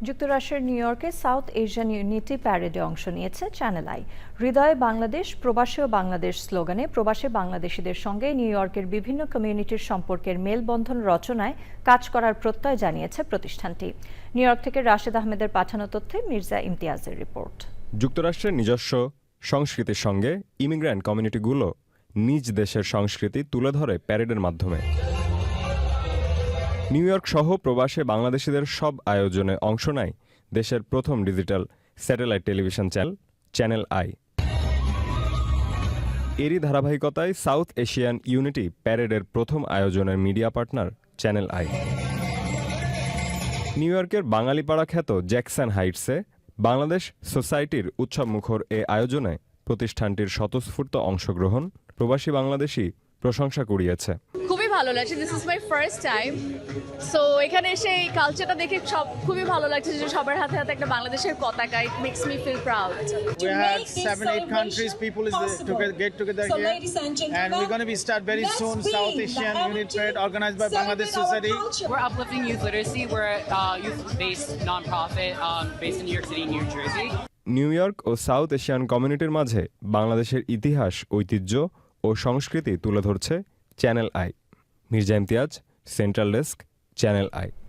যুক্তরাষ্ট্রের নিউ ইয়র্কে south Asian unity প্যারেডে অংশ নিয়েছে চ্যানেল আই। হৃদয়ে বাংলাদেশ, প্রবাসী ও বাংলাদেশ স্লোগানে প্রবাসী বাংলাদেশিদের সঙ্গে নিউ ইয়র্কের বিভিন্ন কমিউনিটির সম্পর্কের মেলবন্ধন রচনায় কাজ করার প্রত্যয় জানিয়েছে প্রতিষ্ঠানটি। নিউ ইয়র্ক থেকে রাশেদ আহমেদের পাঠানো তথ্যে মির্জা ইমতিয়াজের রিপোর্ট। যুক্তরাষ্ট্রের নিজস্ব সংস্কৃতির সঙ্গে ইমিগ্র্যান্ট কমিউনিটিগুলো নিজ দেশের সংস্কৃতি তুলে ধরে প্যারেডের মাধ্যমে। নিউ ইয়র্ক সহ প্রবাসে বাংলাদেশিদের সব আয়োজনে অংশ নেয় দেশের প্রথম digital satellite television channel I. এরই ধারাবাহিকতায় সাউথ এশিয়ান ইউনিটি প্যারেডের প্রথম আয়োজনের media partner channel I. New ইয়র্কের বাঙালিপাড়া খ্যাত জ্যাকসন হাইটসে বাংলাদেশ সোসাইটির উৎসবমুখর এ আয়োজনে প্রতিষ্ঠানটির স্বতঃস্ফূর্ত অংশগ্রহণ প্রবাসী বাংলাদেশি প্রশংসা কুড়িয়েছে। খুবই ভালো লাগছে, this is my first time. So এখানে এসে এই কালচারটা দেখে খুবই ভালো লাগছে যে সবার হাতে হাতে একটা বাংলাদেশের পতাকা। It makes me feel proud. We had 7-8 countries people is get together here, and we're going to be start very soon South Asian Unit Parade organized by Bangladesh Society. We're uplifting youth literacy. We're a youth-based nonprofit based in New York City, New Jersey. New York ও South Asian কমিউনিটির মাঝে বাংলাদেশের ইতিহাস, ঐতিহ্য ও সংস্কৃতি তুলে ধরছে channel I. Mirza Imtiaz, central desk, channel I.